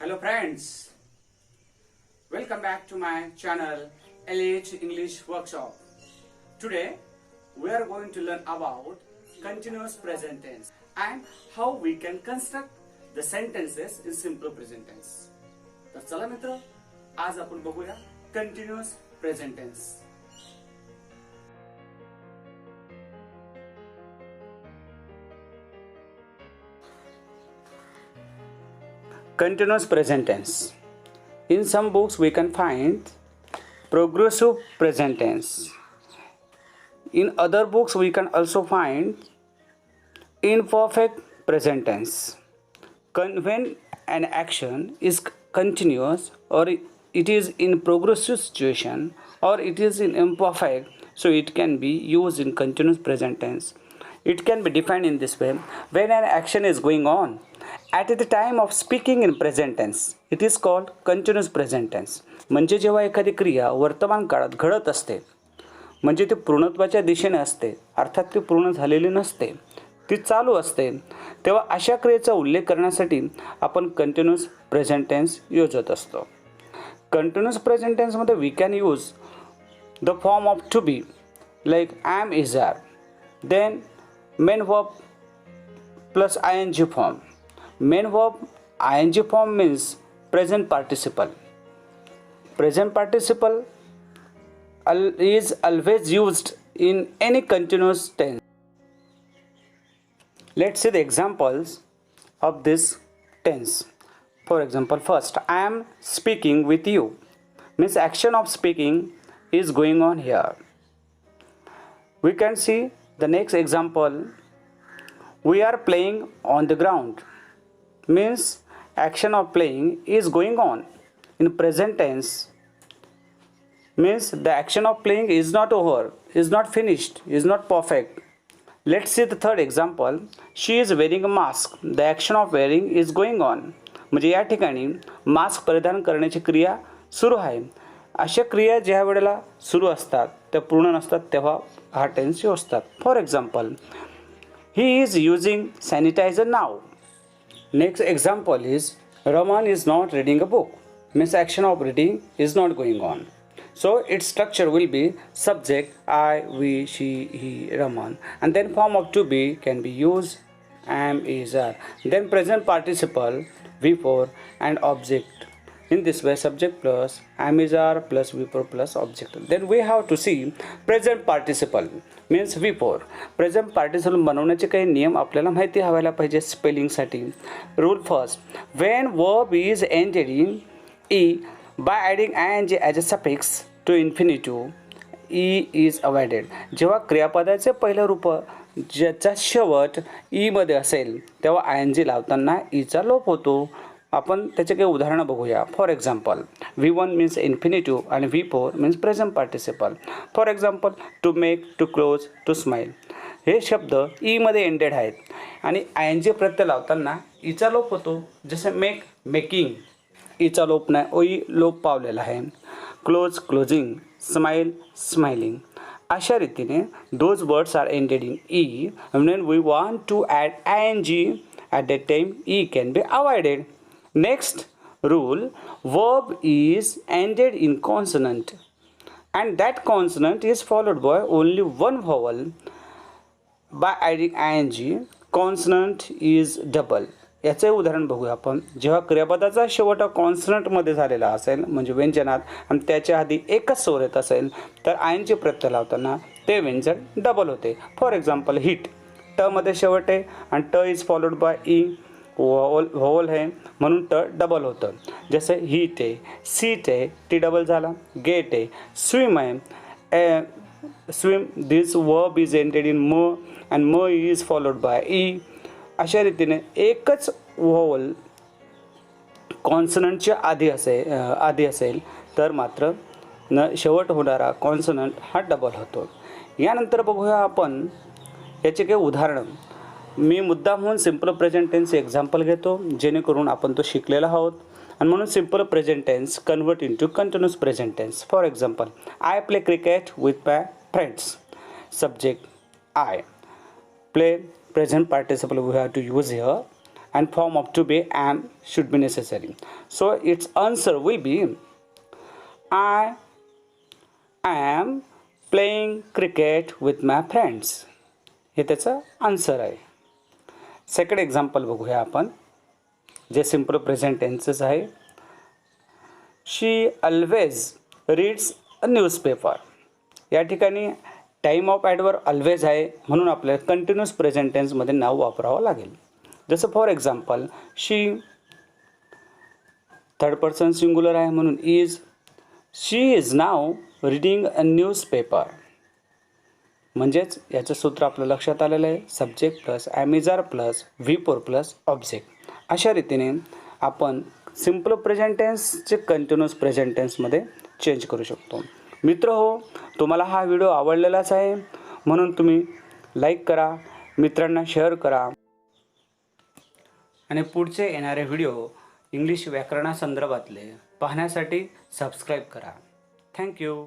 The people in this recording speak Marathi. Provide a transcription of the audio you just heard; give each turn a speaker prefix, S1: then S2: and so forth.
S1: Hello friends, welcome back to my channel LH English Workshop. Today we are going to learn about continuous present tense and how we can construct the sentences in simple present tense. तर चला मित्र, आज आपण बघूया continuous present tense. Continuous present tense. In some books we can find progressive present tense. In other books we can also find imperfect present tense. When an action is continuous or it is in progressive situation or it is in imperfect, so it can be used in continuous present tense. It can be defined in this way: when an action is going on at the time of speaking in present tense, it is called continuous present tense. म्हणजे जेव्हा एखादी क्रिया वर्तमान काळात घडत असते, म्हणजे ती पूर्णत्वाच्या दिशेने असते, अर्थात ती पूर्ण झालेली नसते, ती चालू असते, तेव्हा अशा क्रियेचा उल्लेख करण्यासाठी आपण कंटिन्यूअस प्रेझेंट टेन्स योजत असतो. कंटिन्यूअस प्रेझेंट टेन्समध्ये we can use the form of to be like am is are, then main verb plus ing form. Main verb ing form means present participle. Present participle is always used in any continuous tense. Let's see the examples of this tense. For example, first, I am speaking with you means action of speaking is going on here. We can see the next example. We are playing on the ground means action of playing is going on. In present tense means the action of playing is not over, is not finished, is not perfect. Let's see the third example. She is wearing a mask. The action of wearing is going on. म्हणजे या ठिकाणी मास्क परिधान करण्याची क्रिया सुरू आहे. अशा क्रिया ज्या वेळेला सुरू असतात त्या पूर्ण नसतात तेव्हा हा टेन्स असतात. For example, he is using sanitizer now. Next example is Raman is not reading a book. Means action of reading is not going on. So its structure will be subject I, we, she, he, Raman, and then form of to be can be used am, is, are. Then present participle V4 and object. In this way, subject plus am, is, are plus V4 plus object. Then we have to see present participle means V4. Present participle बनवण्याचे काही नियम आपल्याला माहिती हवायला पाहिजे स्पेलिंगसाठी. Rule first, when verb is ended in e by adding ing as a suffix to infinitive, e is avoided. जेव्हा क्रियापदाचे पहिलं रूप ज्याचा शेवट ईमध्ये असेल तेव्हा ing लावताना ईचा लोप होतो. आपण त्याचे काही उदाहरणं बघूया. For example, V1 means infinitive आणि V4 means present participle. For example, to make, to close, to smile हे शब्द ईमध्ये एंडेड आहेत आणि ing प्रत्यय लावताना ईचा लोप होतो. जसे मेक, मेकिंग, ईचा लोप नाही, ओई लोप पावलेला आहे. Close, closing, smile, smiling. अशा रीतीने those words are ended in E. When we want to add ing at that time e can be avoided. Next rule, verb is ended in consonant and that consonant is followed by only one vowel. By adding ing, consonant is double. याचे उदाहरण बघूया आपण. जेव्हा क्रियापदाचा शेवट कॉन्सनंटमध्ये झालेला असेल म्हणजे व्यंजनात आणि त्याच्या आधी एकच स्वर येत असेल तर ing प्रत्यय लावताना ते व्यंजन डबल होते. फॉर एक्झाम्पल, हिट ट मध्ये शेवट आहे आणि ट इज फॉलोड बाय ई, व्होवल आहे म्हणून ट डबल होतं. जसे हीट आहे, सीट आहे, टी डबल झाला. गेट आहे, स्विम आहे, swim, this verb is ended in म अँड म इज फॉलोड बाय ई. अशा रीतीने एकच व्होवल कॉन्सनंटच्या आधी असेल तर मात्र शेवट होणारा कॉन्सनंट हा डबल होतो. यानंतर बघूया आपण याचे काही उदाहरणं. मी मुद्दाम म्हणून सिम्पल प्रेझेंट टेन्स एक्झाम्पल घेतो जेणेकरून आपण तो शिकलेला आहोत आणि म्हणून simple present tense convert into continuous present tense. For example, I play cricket with my friends. Subject I, play present participle we have to use here and form of to be am should be necessary. So its answer will be I am playing cricket with my friends. हे त्याचं आन्सर आहे. सेकंड एक्झाम्पल बघूया आपण, जे सिम्पल प्रेझेंट टेन्सच आहे. शी ऑलवेज रीड्स अ न्यूजपेपर. या ठिकाणी टाईम ऑफ ॲडवर ऑलवेज आहे म्हणून आपल्याला कंटिन्यूस प्रेझेंट टेन्समध्ये नाव वापरावं लागेल. जसं for example she third person singular आहे म्हणून is. She is now reading a newspaper. म्हणजेच याचं सूत्र आपलं लक्षात आलेलं आहे, subject plus am is are plus V4 plus object. अशा रीतीने आपण सिम्पल प्रेझेंट टेन्सचे कंटिन्यूस प्रेझेंट टेन्समध्ये चेंज करू शकतो. मित्र हो, तुम्हाला हा व्हिडिओ आवडलेलाच आहे म्हणून तुम्ही लाईक करा, मित्रांना शेअर करा आणि पुढचे येणारे व्हिडिओ इंग्लिश व्याकरणासंदर्भातले पाहण्यासाठी सबस्क्राईब करा. थँक्यू.